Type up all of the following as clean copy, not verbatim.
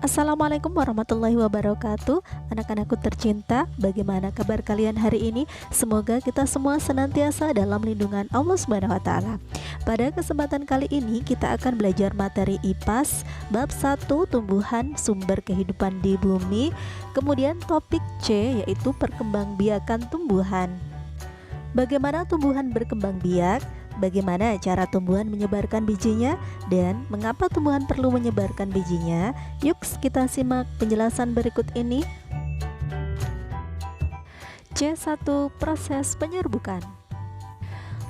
Assalamualaikum warahmatullahi wabarakatuh. Anak-anakku tercinta, bagaimana kabar kalian hari ini? Semoga kita semua senantiasa dalam lindungan Allah Subhanahu wa taala. Pada kesempatan kali ini kita akan belajar materi IPAS bab 1 tumbuhan sumber kehidupan di bumi. Kemudian topik C yaitu perkembangbiakan tumbuhan. Bagaimana tumbuhan berkembang biak? Bagaimana cara tumbuhan menyebarkan bijinya dan mengapa tumbuhan perlu menyebarkan bijinya? Yuk kita simak penjelasan berikut ini. C1. Proses penyerbukan.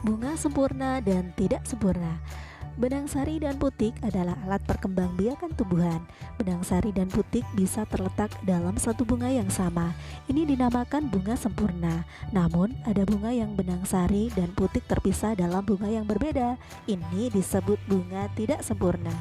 Bunga sempurna dan tidak sempurna. Benang sari dan putik adalah alat perkembangbiakan tumbuhan. Benang sari dan putik bisa terletak dalam satu bunga yang sama. Ini dinamakan bunga sempurna. Namun, ada bunga yang benang sari dan putik terpisah dalam bunga yang berbeda. Ini disebut bunga tidak sempurna.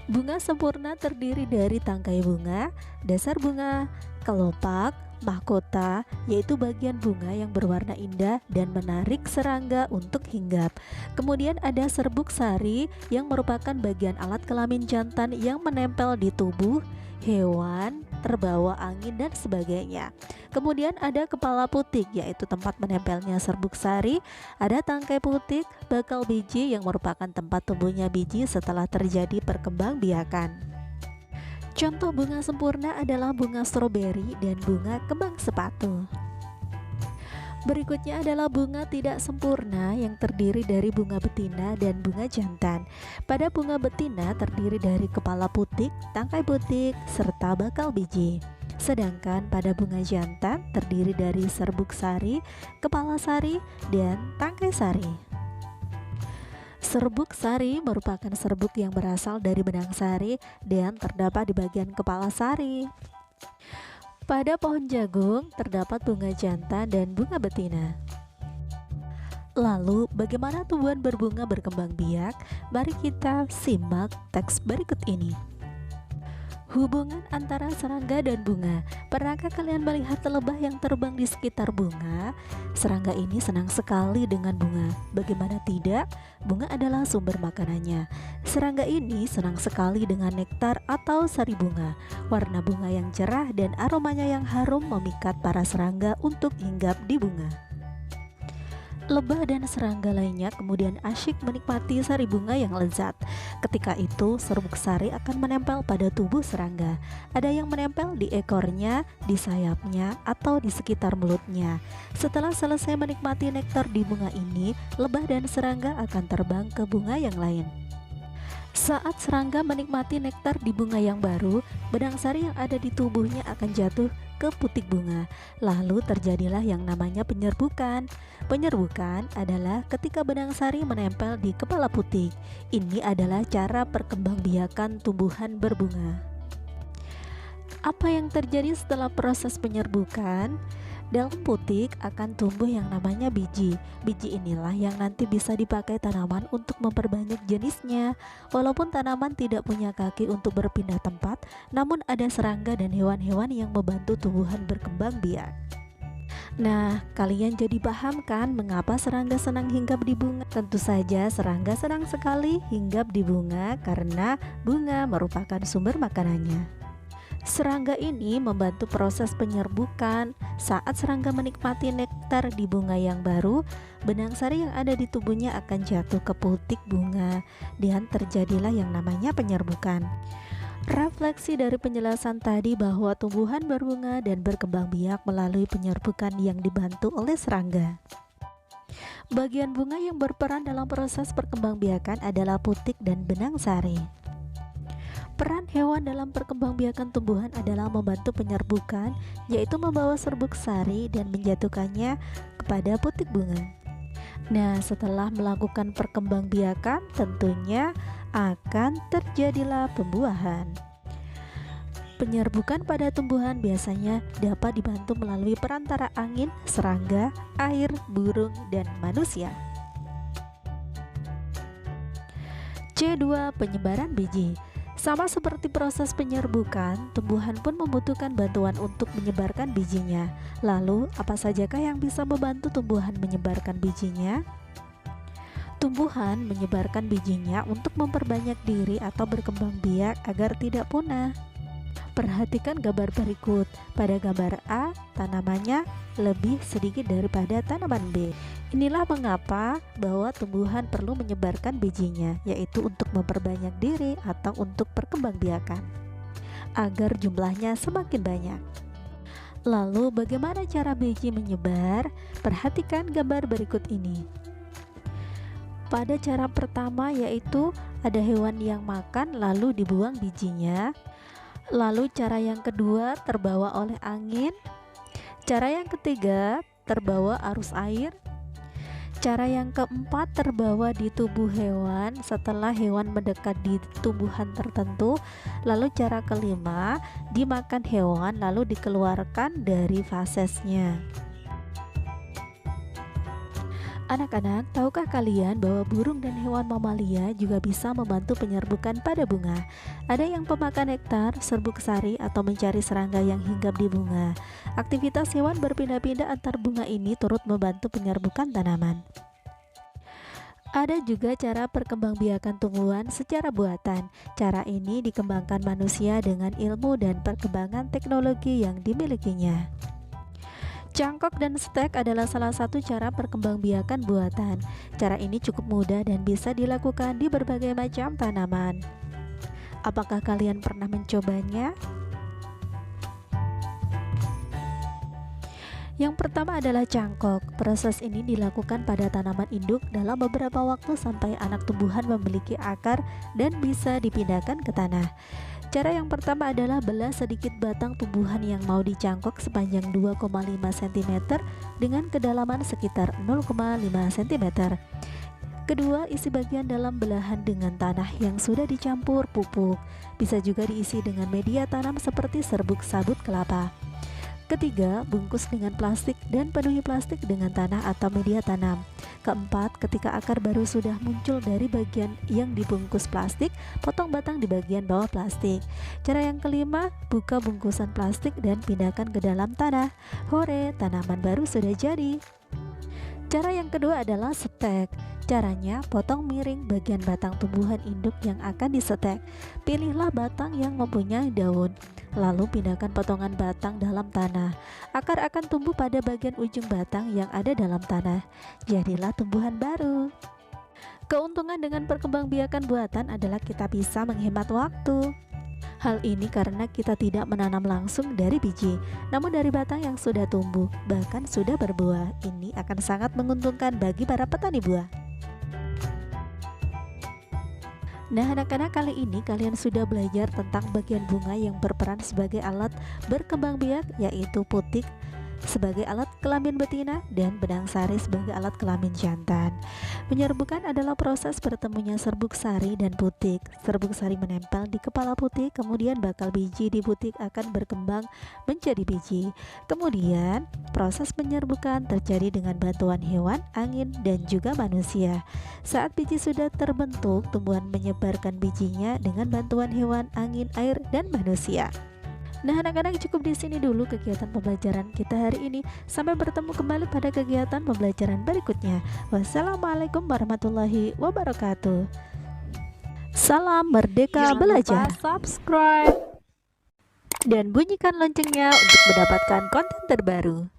Bunga sempurna terdiri dari tangkai bunga, dasar bunga, kelopak, mahkota, yaitu bagian bunga yang berwarna indah dan menarik serangga untuk hinggap. Kemudian ada serbuk sari yang merupakan bagian alat kelamin jantan yang menempel di tubuh hewan, terbawa angin dan sebagainya. Kemudian ada kepala putik, yaitu tempat menempelnya serbuk sari. Ada tangkai putik, bakal biji yang merupakan tempat tumbuhnya biji setelah terjadi perkembangbiakan. Contoh bunga sempurna adalah bunga stroberi dan bunga kembang sepatu. Berikutnya adalah bunga tidak sempurna yang terdiri dari bunga betina dan bunga jantan. Pada bunga betina terdiri dari kepala putik, tangkai putik, serta bakal biji. Sedangkan pada bunga jantan terdiri dari serbuk sari, kepala sari, dan tangkai sari. Serbuk sari merupakan serbuk yang berasal dari benang sari dan terdapat di bagian kepala sari. Pada pohon jagung terdapat bunga jantan dan bunga betina. Lalu, bagaimana tumbuhan berbunga berkembang biak? Mari kita simak teks berikut ini. Hubungan antara serangga dan bunga. Pernahkah kalian melihat lebah yang terbang di sekitar bunga? Serangga ini senang sekali dengan bunga. Bagaimana tidak? Bunga adalah sumber makanannya. Serangga ini senang sekali dengan nektar atau sari bunga. Warna bunga yang cerah dan aromanya yang harum memikat para serangga untuk hinggap di bunga. Lebah dan serangga lainnya kemudian asyik menikmati sari bunga yang lezat. Ketika itu, serbuk sari akan menempel pada tubuh serangga. Ada yang menempel di ekornya, di sayapnya, atau di sekitar mulutnya. Setelah selesai menikmati nektar di bunga ini, lebah dan serangga akan terbang ke bunga yang lain. Saat serangga menikmati nektar di bunga yang baru, benang sari yang ada di tubuhnya akan jatuh ke putik bunga. Lalu terjadilah yang namanya penyerbukan. Penyerbukan adalah ketika benang sari menempel di kepala putik. Ini adalah cara perkembangbiakan tumbuhan berbunga. Apa yang terjadi setelah proses penyerbukan? Dalam putik akan tumbuh yang namanya biji. Biji inilah yang nanti bisa dipakai tanaman untuk memperbanyak jenisnya. Walaupun tanaman tidak punya kaki untuk berpindah tempat, namun ada serangga dan hewan-hewan yang membantu tumbuhan berkembang biak. Nah, kalian jadi paham kan mengapa serangga senang hinggap di bunga? Tentu saja serangga senang sekali hinggap di bunga karena bunga merupakan sumber makanannya. Serangga ini membantu proses penyerbukan. Saat serangga menikmati nektar di bunga yang baru, benang sari yang ada di tubuhnya akan jatuh ke putik bunga dan terjadilah yang namanya penyerbukan. Refleksi dari penjelasan tadi bahwa tumbuhan berbunga dan berkembang biak melalui penyerbukan yang dibantu oleh serangga. Bagian bunga yang berperan dalam proses perkembangbiakan adalah putik dan benang sari. Peran hewan dalam perkembangbiakan tumbuhan adalah membantu penyerbukan, yaitu membawa serbuk sari dan menjatuhkannya kepada putik bunga. Nah, setelah melakukan perkembangbiakan, tentunya akan terjadilah pembuahan. Penyerbukan pada tumbuhan biasanya dapat dibantu melalui perantara angin, serangga, air, burung, dan manusia. C2. Penyebaran biji. Sama seperti proses penyerbukan, tumbuhan pun membutuhkan bantuan untuk menyebarkan bijinya. Lalu, apa sajakah yang bisa membantu tumbuhan menyebarkan bijinya? Tumbuhan menyebarkan bijinya untuk memperbanyak diri atau berkembang biak agar tidak punah. Perhatikan gambar berikut. Pada gambar A, tanamannya lebih sedikit daripada tanaman B. Inilah mengapa bahwa tumbuhan perlu menyebarkan bijinya, yaitu untuk memperbanyak diri atau untuk perkembangbiakan, agar jumlahnya semakin banyak. Lalu bagaimana cara biji menyebar? Perhatikan gambar berikut ini. Pada cara pertama yaitu ada hewan yang makan lalu dibuang bijinya. Lalu cara yang kedua terbawa oleh angin. Cara yang ketiga terbawa arus air. Cara yang keempat terbawa di tubuh hewan setelah hewan mendekat di tumbuhan tertentu. Lalu cara kelima dimakan hewan lalu dikeluarkan dari fasesnya. Anak-anak, tahukah kalian bahwa burung dan hewan mamalia juga bisa membantu penyerbukan pada bunga? Ada yang pemakan nektar, serbuk sari, atau mencari serangga yang hinggap di bunga. Aktivitas hewan berpindah-pindah antar bunga ini turut membantu penyerbukan tanaman. Ada juga cara perkembangbiakan tumbuhan secara buatan. Cara ini dikembangkan manusia dengan ilmu dan perkembangan teknologi yang dimilikinya. Cangkok dan stek adalah salah satu cara perkembangbiakan buatan. Cara ini cukup mudah dan bisa dilakukan di berbagai macam tanaman. Apakah kalian pernah mencobanya? Yang pertama adalah cangkok. Proses ini dilakukan pada tanaman induk dalam beberapa waktu sampai anak tumbuhan memiliki akar dan bisa dipindahkan ke tanah. Cara yang pertama adalah belah sedikit batang tumbuhan yang mau dicangkok sepanjang 2,5 cm dengan kedalaman sekitar 0,5 cm. Kedua, isi bagian dalam belahan dengan tanah yang sudah dicampur pupuk. Bisa juga diisi dengan media tanam seperti serbuk sabut kelapa. Ketiga, bungkus dengan plastik dan penuhi plastik dengan tanah atau media tanam. Keempat, ketika akar baru sudah muncul dari bagian yang dibungkus plastik, potong batang di bagian bawah plastik. Cara yang kelima, buka bungkusan plastik dan pindahkan ke dalam tanah. Hore, tanaman baru sudah jadi. Cara yang kedua adalah setek. Caranya, potong miring bagian batang tumbuhan induk yang akan disetek. Pilihlah batang yang mempunyai daun, lalu pindahkan potongan batang dalam tanah. Akar akan tumbuh pada bagian ujung batang yang ada dalam tanah. Jadilah tumbuhan baru. Keuntungan dengan perkembangbiakan buatan adalah kita bisa menghemat waktu. Hal ini karena kita tidak menanam langsung dari biji, namun dari batang yang sudah tumbuh, bahkan sudah berbuah. Ini akan sangat menguntungkan bagi para petani buah. Nah, anak-anak, kali ini kalian sudah belajar tentang bagian bunga yang berperan sebagai alat berkembang biak, yaitu putik sebagai alat kelamin betina dan benang sari sebagai alat kelamin jantan. Penyerbukan adalah proses bertemunya serbuk sari dan putik. Serbuk sari menempel di kepala putik, kemudian bakal biji di putik akan berkembang menjadi biji. Kemudian proses penyerbukan terjadi dengan bantuan hewan, angin, dan juga manusia. Saat biji sudah terbentuk, tumbuhan menyebarkan bijinya dengan bantuan hewan, angin, air, dan manusia. Nah, anak-anak, cukup di sini dulu kegiatan pembelajaran kita hari ini. Sampai bertemu kembali pada kegiatan pembelajaran berikutnya. Wassalamualaikum warahmatullahi wabarakatuh. Salam Merdeka Belajar. Jangan lupa subscribe Dan bunyikan loncengnya untuk mendapatkan konten terbaru.